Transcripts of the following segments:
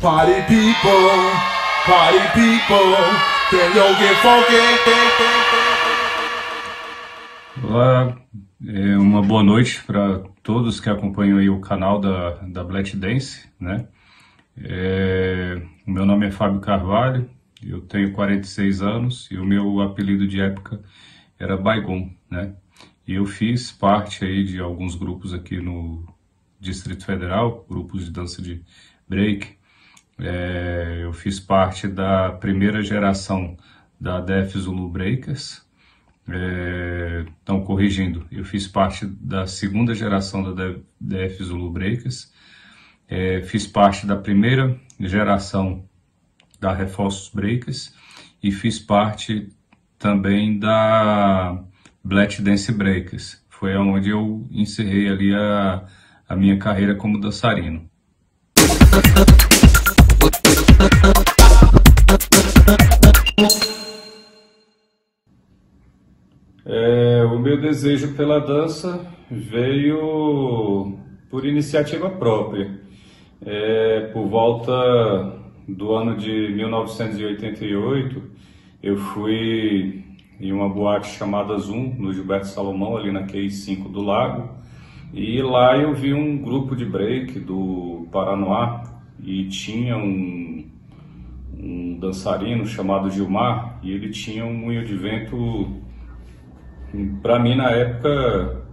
Party people, can you get funky? Olá, uma boa noite para todos que acompanham aí o canal da Black Dance, né? O meu nome é Fábio Carvalho, eu tenho 46 anos e o meu apelido de época era Baigon, né? E eu fiz parte aí de alguns grupos aqui no Distrito Federal, grupos de dança de break. Eu fiz parte da primeira geração da Def Zulu Breakers. Então, corrigindo, eu fiz parte da segunda geração da Def Zulu Breakers. Fiz parte da primeira geração da Reforços Breakers e fiz parte também da Black Dance Breakers. Foi onde eu encerrei ali a minha carreira como dançarino. O meu desejo pela dança veio por iniciativa própria. Por volta do ano de 1988, eu fui em uma boate chamada Zoom, no Gilberto Salomão, ali na QI 5 do Lago, e lá eu vi um grupo de break do Paranoá e tinha um dançarino chamado Gilmar, e ele tinha um moinho de vento. Para mim, na época,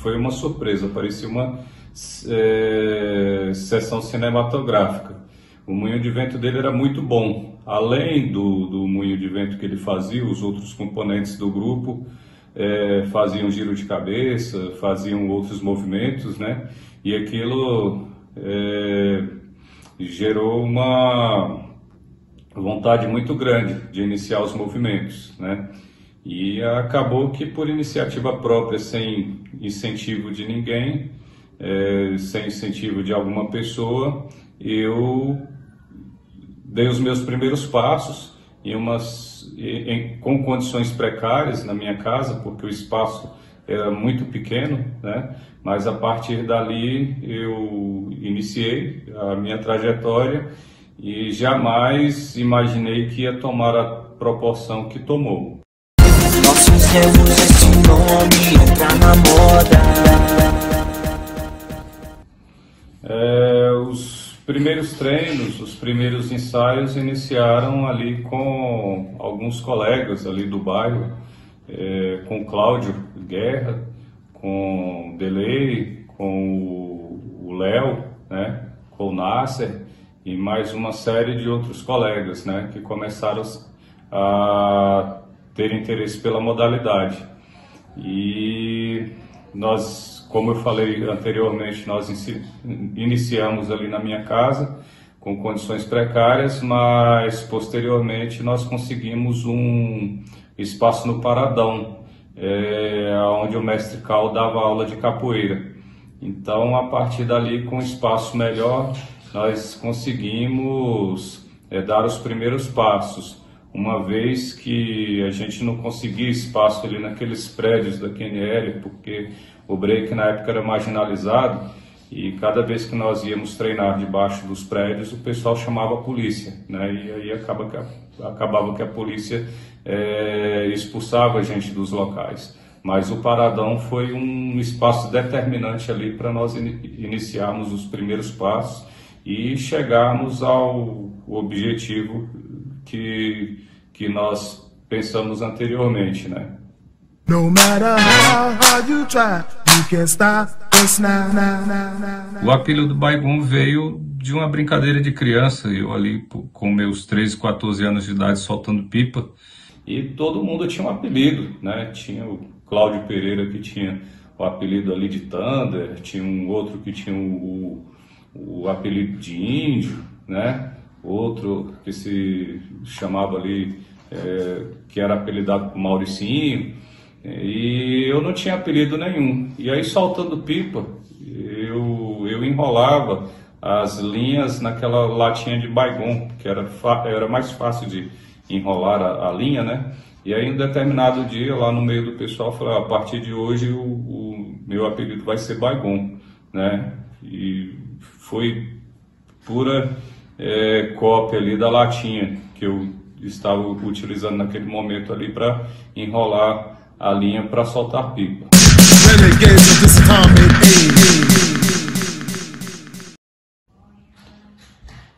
foi uma surpresa, parecia uma sessão cinematográfica. O moinho de vento dele era muito bom. Além do moinho de vento que ele fazia, os outros componentes do grupo faziam giro de cabeça, faziam outros movimentos, né? E aquilo gerou uma vontade muito grande de iniciar os movimentos, né? E acabou que, por iniciativa própria, sem incentivo de ninguém, sem incentivo de alguma pessoa, eu dei os meus primeiros passos com condições precárias na minha casa, porque o espaço era muito pequeno, né? Mas a partir dali eu iniciei a minha trajetória e jamais imaginei que ia tomar a proporção que tomou. Nós fizemos esse nome entrar na moda. Os primeiros treinos, os primeiros ensaios iniciaram ali com alguns colegas ali do bairro, com Cláudio Guerra, com Delay, com o Léo, né, com o Nasser e mais uma série de outros colegas, né, que começaram a ter interesse pela modalidade. E nós, como eu falei anteriormente, nós iniciamos ali na minha casa com condições precárias, mas posteriormente nós conseguimos um espaço no Paradão, onde o mestre Cal dava aula de capoeira. Então, a partir dali, com um espaço melhor, nós conseguimos dar os primeiros passos. Uma vez que a gente não conseguia espaço ali naqueles prédios da QNL, porque o break na época era marginalizado, e cada vez que nós íamos treinar debaixo dos prédios, o pessoal chamava a polícia, né? E aí acabava que a polícia expulsava a gente dos locais. Mas o Paradão foi um espaço determinante ali para nós iniciarmos os primeiros passos e chegarmos ao objetivo que nós pensamos anteriormente, né? No matter how hard you try, you can't stop us now. O apelido do Baigon veio de uma brincadeira de criança, eu ali com meus 13, 14 anos de idade soltando pipa, e todo mundo tinha um apelido, né? Tinha o Cláudio Pereira, que tinha o apelido ali de Thunder, tinha um outro que tinha o apelido de Índio, né? Outro que se chamava ali, que era apelidado por Mauricinho, e eu não tinha apelido nenhum. E aí, soltando pipa, eu enrolava as linhas naquela latinha de Baigon, que era mais fácil de enrolar a linha, né? E aí, um determinado dia, lá no meio do pessoal, eu falei, a partir de hoje o meu apelido vai ser Baigon, né? E foi pura cópia ali da latinha que eu estava utilizando naquele momento ali para enrolar a linha para soltar pipa. Renegades of this atomic age.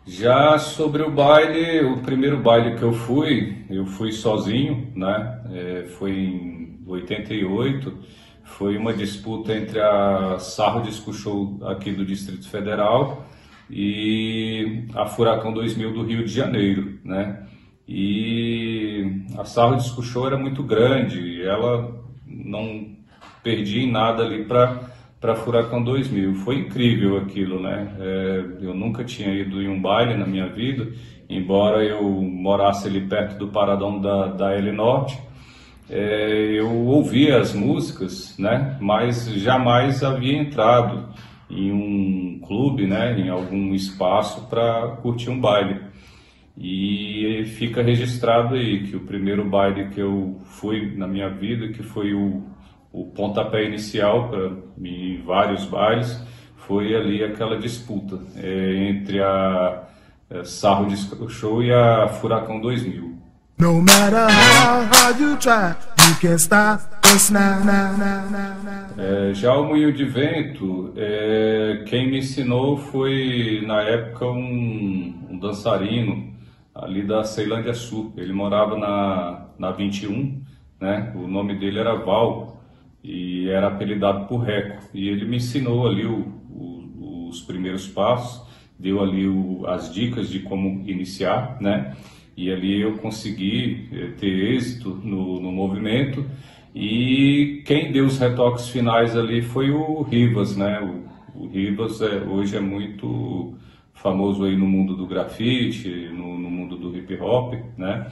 Já sobre o baile, o primeiro baile que eu fui sozinho, né? Foi em 88, foi uma disputa entre a Sarro Disco Show aqui do Distrito Federal e a Furacão 2000 do Rio de Janeiro, né? E a Sarro Disco Show era muito grande, ela não perdia em nada ali para Furacão 2000. Foi incrível aquilo, né? Eu nunca tinha ido em um baile na minha vida, embora eu morasse ali perto do paradão da L Norte. Eu ouvia as músicas, né? Mas jamais havia entrado em um clube, né? Em algum espaço para curtir um baile. E fica registrado aí que o primeiro baile que eu fui na minha vida, que foi o pontapé inicial para em vários bailes, foi ali aquela disputa entre a Sarro Disco Show e a Furacão 2000. No matter how hard you try, you can't stop us now. Já o Moinho de Vento, quem me ensinou foi, na época, um dançarino ali da Ceilândia Sul. Ele morava na 21, né? O nome dele era Val e era apelidado por Reco. E ele me ensinou ali os primeiros passos, deu ali as dicas de como iniciar, né? E ali eu consegui ter êxito no movimento. E quem deu os retoques finais ali foi o Rivas, né? O Rivas hoje é muito famoso aí no mundo do grafite, no mundo do hip hop, né?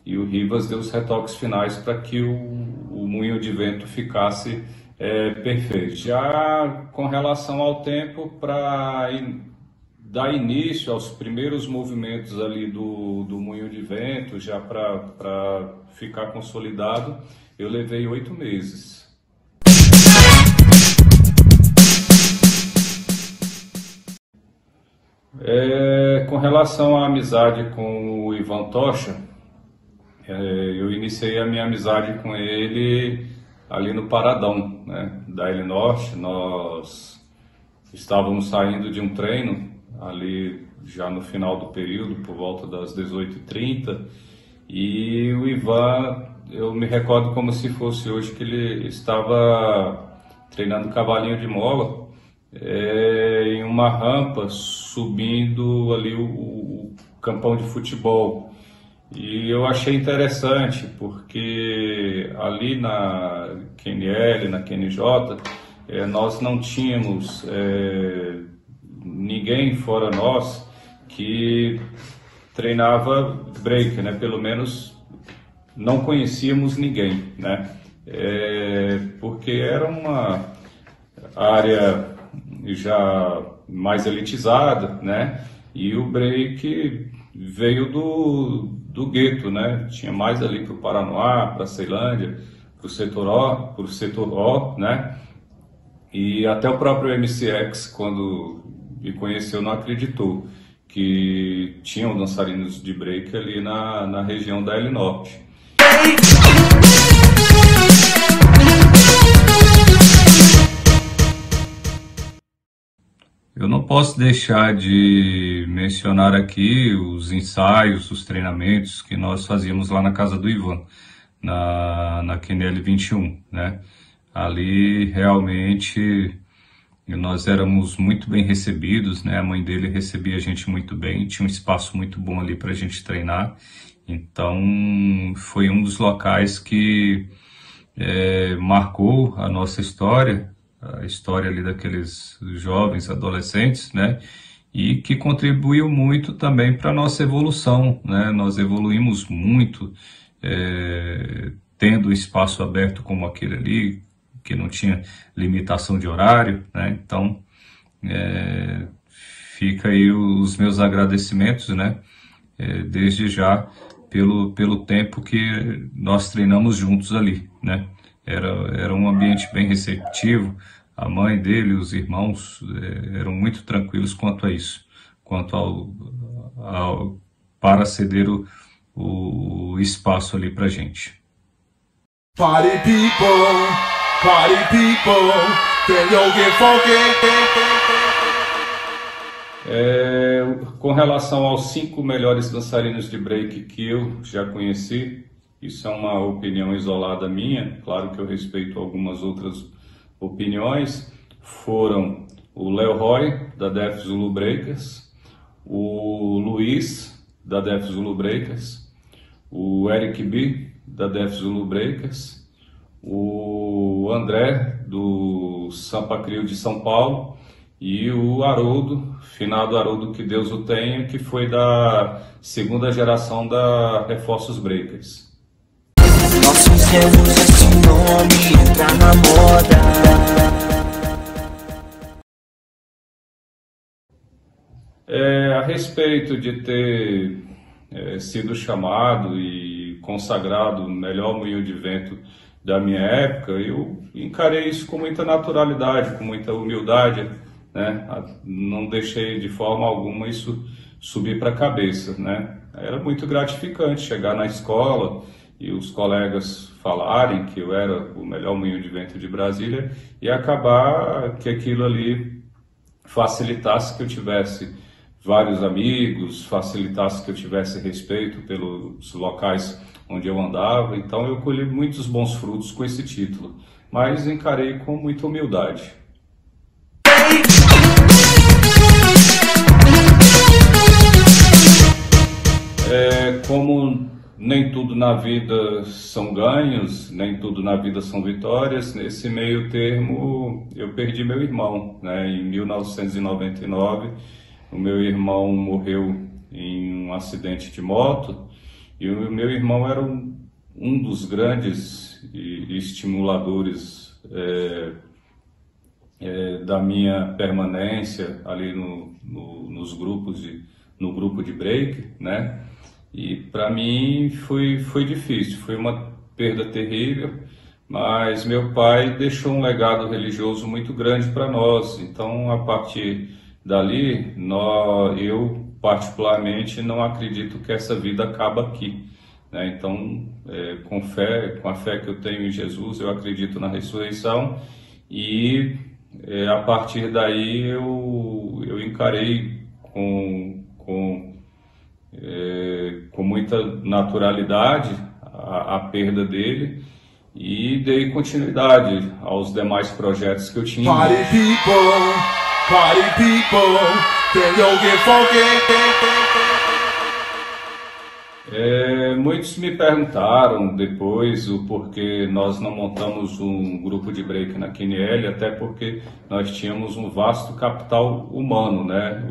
E o Rivas deu os retoques finais para que o Moinho de Vento ficasse perfeito. Já com relação ao tempo, para dar início aos primeiros movimentos ali do Moinho de Vento, já para ficar consolidado, eu levei 8 meses. Com relação à amizade com o Ivan Tocha, eu iniciei a minha amizade com ele ali no paradão, né, da L Norte. Nós estávamos saindo de um treino ali já no final do período, por volta das 18h30, e o Ivan, eu me recordo como se fosse hoje, que ele estava treinando cavalinho de mola em uma rampa subindo ali o campão de futebol. E eu achei interessante porque ali na QNL, na QNJ, nós não tínhamos ninguém fora nós que treinava break, né? Pelo menos não conhecíamos ninguém, né? Porque era uma área já mais elitizada, né? E o break veio do gueto, né? Tinha mais ali para o Paranoá, para a Ceilândia, para o setor O, né? E até o próprio MCX, quando me conheceu, não acreditou que tinham dançarinos de break ali na região da L Norte. Eu não posso deixar de mencionar aqui os ensaios, os treinamentos que nós fazíamos lá na casa do Ivan, na QNL 21, né? Ali realmente nós éramos muito bem recebidos, né? A mãe dele recebia a gente muito bem, tinha um espaço muito bom ali para a gente treinar. Então foi um dos locais que marcou a nossa história, a história ali daqueles jovens, adolescentes, né? E que contribuiu muito também para a nossa evolução, né? Nós evoluímos muito, tendo espaço aberto como aquele ali, que não tinha limitação de horário, né? Então, fica aí os meus agradecimentos, né? Desde já pelo tempo que nós treinamos juntos ali, né? Era um ambiente bem receptivo, a mãe dele, os irmãos eram muito tranquilos quanto a isso, quanto para ceder o espaço ali para gente. Party people, can you get funky? Com relação aos 5 melhores dançarinos de break que eu já conheci, isso é uma opinião isolada minha, claro que eu respeito algumas outras opiniões, foram o Léo Roy, da Def Zulu Breakers, o Luiz, da Def Zulu Breakers, o Eric B, da Def Zulu Breakers, o André, do Sampa Crio de São Paulo, e o Haroldo, finado Haroldo, que Deus o tenha, que foi da 2ª geração da Reforços Breakers. Nós fizemos esse nome entrar na moda. A respeito de ter sido chamado e consagrado o melhor moinho de vento da minha época, eu encarei isso com muita naturalidade, com muita humildade, né? Não deixei de forma alguma isso subir para a cabeça, né? Era muito gratificante chegar na escola e os colegas falarem que eu era o melhor moinho de vento de Brasília e acabar que aquilo ali facilitasse que eu tivesse vários amigos, facilitasse que eu tivesse respeito pelos locais onde eu andava. Então eu colhi muitos bons frutos com esse título, mas encarei com muita humildade. Como nem tudo na vida são ganhos, nem tudo na vida são vitórias, nesse meio termo eu perdi meu irmão, né? Em 1999, o meu irmão morreu em um acidente de moto e o meu irmão era um dos grandes estimuladores da minha permanência ali no grupo de break, né? E para mim foi difícil, foi uma perda terrível, mas meu pai deixou um legado religioso muito grande para nós. Então, a partir dali, eu particularmente não acredito que essa vida acaba aqui, né? Então, com a fé que eu tenho em Jesus, eu acredito na ressurreição e a partir daí eu encarei com muita naturalidade a perda dele e dei continuidade aos demais projetos que eu tinha. Party people, can you get funky? Muitos me perguntaram depois o porquê nós não montamos um grupo de break na QNL, até porque nós tínhamos um vasto capital humano, né?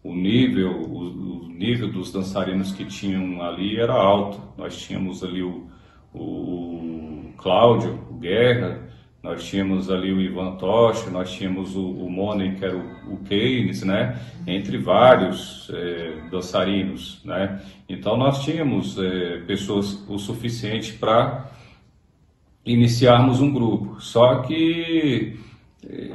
O nível dos dançarinos que tinham ali era alto. Nós tínhamos ali o Cláudio, o Guerra, nós tínhamos ali o Ivan Tocha, nós tínhamos o Money, que era o Keynes, né? Entre vários dançarinos, né? Então nós tínhamos pessoas o suficiente para iniciarmos um grupo. Só que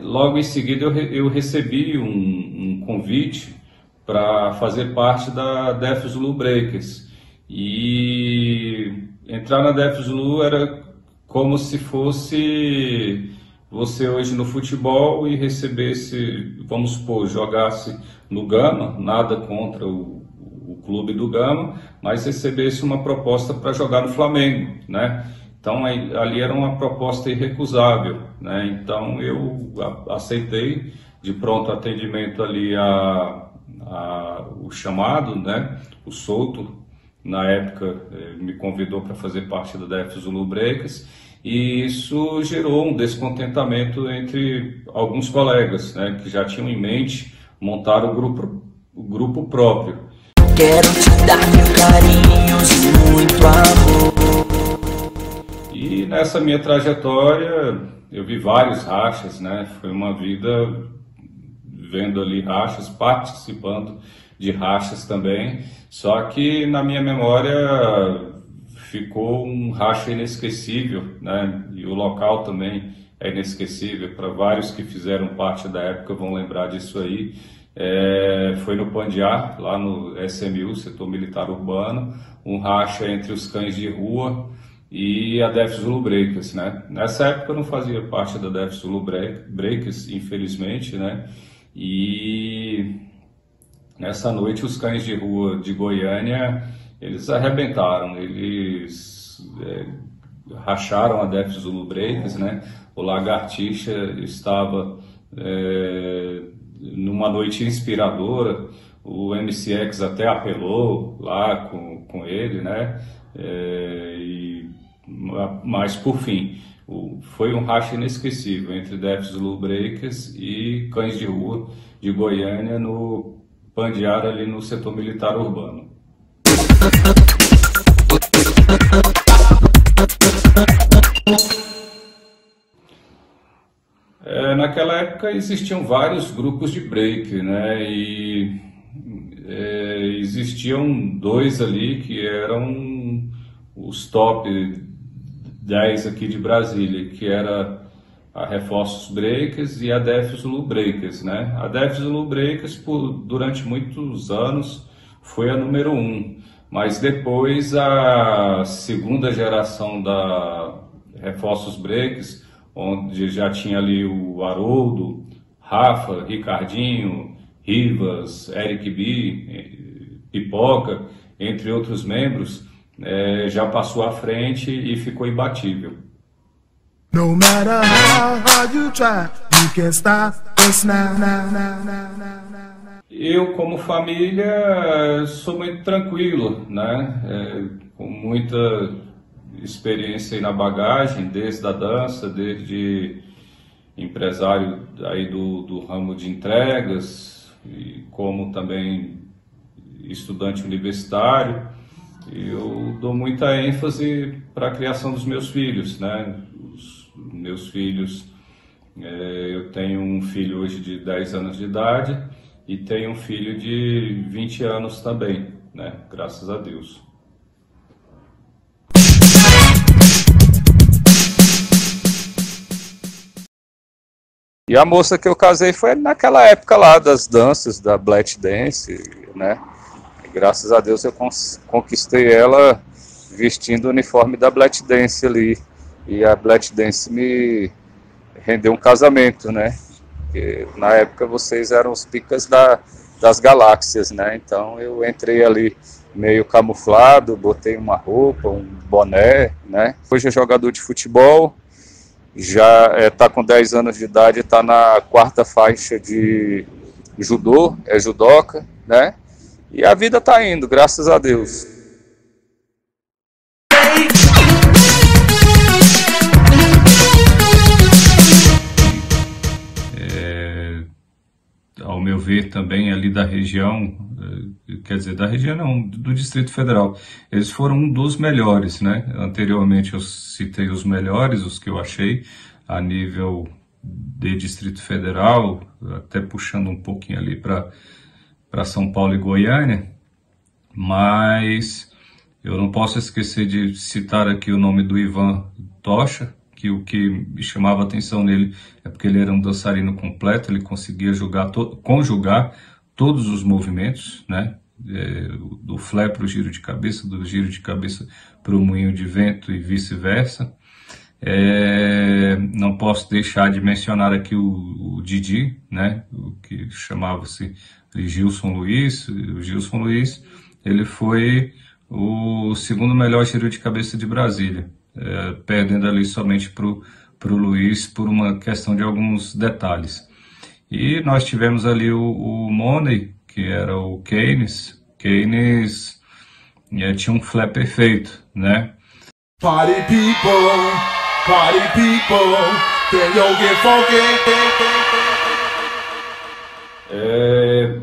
logo em seguida eu recebi um convite para fazer parte da Def Zulu Breakers. E entrar na Def Zulu era como se fosse você hoje no futebol e recebesse, vamos supor, jogasse no Gama, nada contra o clube do Gama, mas recebesse uma proposta para jogar no Flamengo, né? Então ali era uma proposta irrecusável, né? Então eu aceitei de pronto atendimento ali o chamado, né? O Souto, na época, me convidou para fazer parte da Def Zulu Breakers e isso gerou um descontentamento entre alguns colegas, né? Que já tinham em mente montar o grupo próprio. Quero te dar mil carinhos e muito amor. E nessa minha trajetória eu vi vários rachas, né? Foi uma vida vendo ali rachas, participando de rachas também, só que na minha memória ficou um racha inesquecível, né? E o local também é inesquecível, para vários que fizeram parte da época vão lembrar disso aí. Foi no Pandiá, lá no SMU, Setor Militar Urbano, um racha entre os cães de rua e a Def Zulu Breakers, né? Nessa época eu não fazia parte da Def Zulu Breakers, infelizmente, né? E nessa noite os cães de rua de Goiânia, eles arrebentaram, eles racharam a Def Zulu Breakers, né? O Lagartixa estava numa noite inspiradora, o MCX até apelou lá com ele, né? Mas por fim, foi um racha inesquecível entre Def Zulu Breakers e cães de rua de Goiânia no Pandiara, ali no Setor Militar Urbano. Naquela época existiam vários grupos de break, né? E existiam dois ali que eram os top 10 aqui de Brasília, que era a Reforços Breakers e a Def Zulu Breakers, né? A Def Zulu Breakers, durante muitos anos, foi a número 1, mas depois a segunda geração da Reforços Breakers, onde já tinha ali o Haroldo, Rafa, Ricardinho, Rivas, Eric B, Pipoca, entre outros membros, já passou à frente e ficou imbatível. No matter how hard you try, you can't stop us now. Eu, como família, sou muito tranquilo, né? Com muita experiência aí na bagagem, desde a dança, desde empresário aí do ramo de entregas, e como também estudante universitário. Eu dou muita ênfase para a criação dos meus filhos, né? Os meus filhos, eu tenho um filho hoje de 10 anos de idade e tenho um filho de 20 anos também, né? Graças a Deus. E a moça que eu casei foi naquela época lá das danças, da Black Dance, né? E graças a Deus eu conquistei ela vestindo o uniforme da Black Dance ali. E a Black Dance me rendeu um casamento, né? Porque na época vocês eram os picas das galáxias, né? Então eu entrei ali meio camuflado, botei uma roupa, um boné, né? Hoje é jogador de futebol. Já está com 10 anos de idade, está na 4ª faixa de judô, é judoca, né? E a vida está indo, graças a Deus. Ao meu ver, também ali da região, quer dizer, da região não, do Distrito Federal, eles foram um dos melhores, né? Anteriormente eu citei os melhores, os que eu achei a nível de Distrito Federal, até puxando um pouquinho ali para São Paulo e Goiânia, mas eu não posso esquecer de citar aqui o nome do Ivan Tocha, que o que me chamava a atenção nele é porque ele era um dançarino completo, ele conseguia conjugar todos os movimentos, né? Do flare para o giro de cabeça, do giro de cabeça para o moinho de vento e vice-versa. Não posso deixar de mencionar aqui o Didi, né? O que chamava-se Gilson Luiz. O Gilson Luiz, ele foi o segundo melhor giro de cabeça de Brasília. Perdendo ali somente para o Luiz por uma questão de alguns detalhes. E nós tivemos ali o Money, que era o Keynes. Keynes tinha um flap perfeito, né? Party people, can you get funky?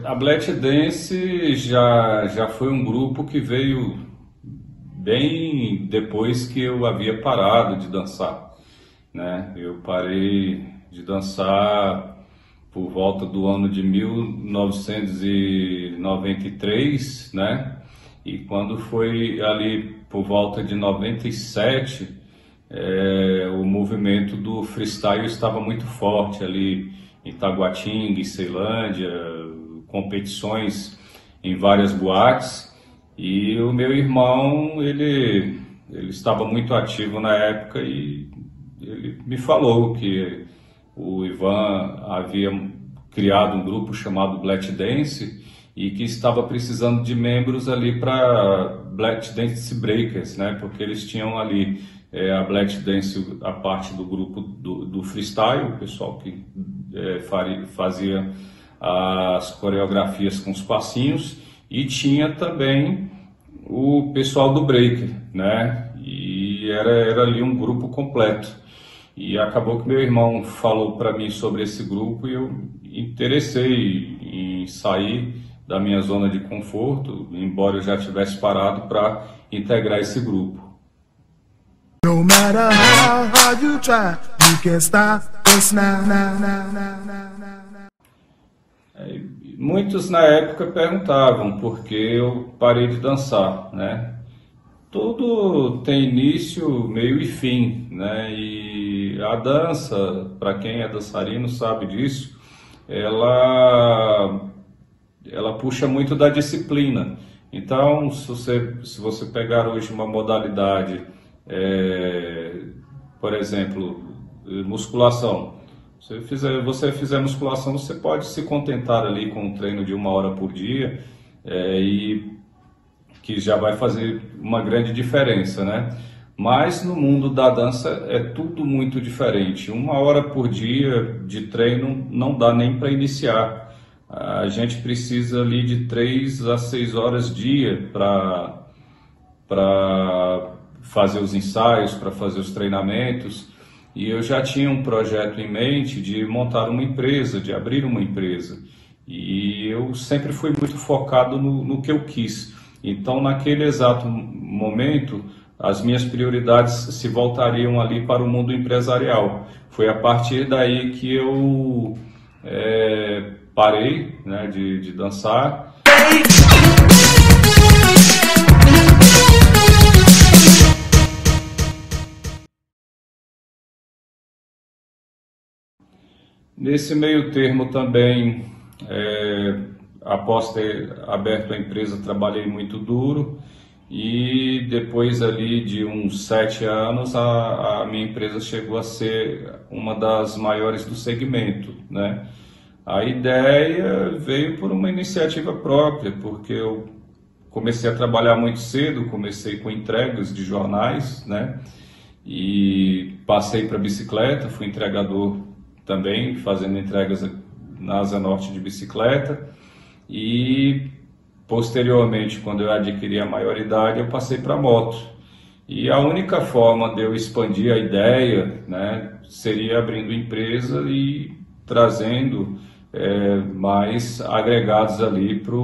A Black Dance já foi um grupo que veio bem depois que eu havia parado de dançar, né? Eu parei de dançar por volta do ano de 1993, né? E quando foi ali por volta de 97, o movimento do freestyle estava muito forte ali em Taguatinga, em Ceilândia, competições em várias boates, e o meu irmão, ele estava muito ativo na época e ele me falou que o Ivan havia criado um grupo chamado Black Dance e que estava precisando de membros ali para Black Dance Breakers, né? Porque eles tinham ali a Black Dance, a parte do grupo do freestyle, o pessoal que fazia as coreografias com os passinhos, e tinha também o pessoal do breaker, né? E era ali um grupo completo. E acabou que meu irmão falou para mim sobre esse grupo e eu interessei em sair da minha zona de conforto, embora eu já tivesse parado, para integrar esse grupo. No matter how hard you try, you can't stop us now. Muitos na época perguntavam por que eu parei de dançar, né? Tudo tem início, meio e fim, né? E a dança, para quem é dançarino sabe disso, ela puxa muito da disciplina. Então, se você pegar hoje uma modalidade, por exemplo, musculação, se você fizer musculação, você pode se contentar ali com um treino de 1 hora por dia, e que já vai fazer uma grande diferença, né? Mas no mundo da dança é tudo muito diferente. 1 hora por dia de treino não dá nem para iniciar. A gente precisa ali de 3 a 6 horas dia para fazer os ensaios, para fazer os treinamentos. E eu já tinha um projeto em mente de montar uma empresa, de abrir uma empresa. E eu sempre fui muito focado no que eu quis. Então, naquele exato momento, as minhas prioridades se voltariam ali para o mundo empresarial. Foi a partir daí que eu parei, né, de dançar. Nesse meio termo também, após ter aberto a empresa, trabalhei muito duro, e depois ali de uns 7 anos a minha empresa chegou a ser uma das maiores do segmento, né? A ideia veio por uma iniciativa própria, porque eu comecei a trabalhar muito cedo, comecei com entregas de jornais, né? E passei para bicicleta, fui entregador também, fazendo entregas na Asa Norte de bicicleta, e posteriormente, quando eu adquiri a maioridade, eu passei para moto. E a única forma de eu expandir a ideia, né, seria abrindo empresa e trazendo mais agregados ali para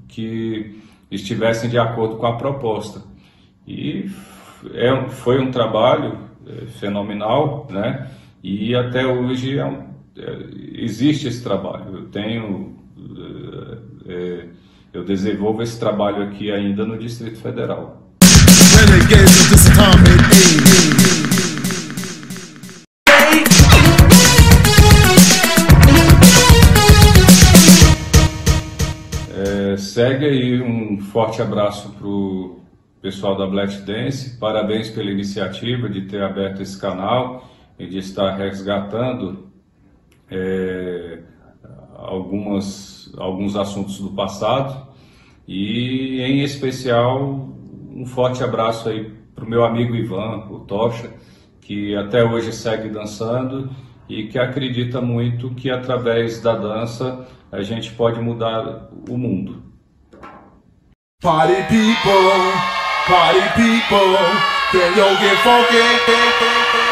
que estivessem de acordo com a proposta. E foi um trabalho fenomenal, né? E até hoje existe esse trabalho. Eu desenvolvo esse trabalho aqui ainda no Distrito Federal. Segue aí um forte abraço para o pessoal da Black Dance. Parabéns pela iniciativa de ter aberto esse canal e de estar resgatando alguns assuntos do passado, e em especial um forte abraço aí para o meu amigo Ivan, o Tocha, que até hoje segue dançando e que acredita muito que através da dança a gente pode mudar o mundo. Party people, can you get funky?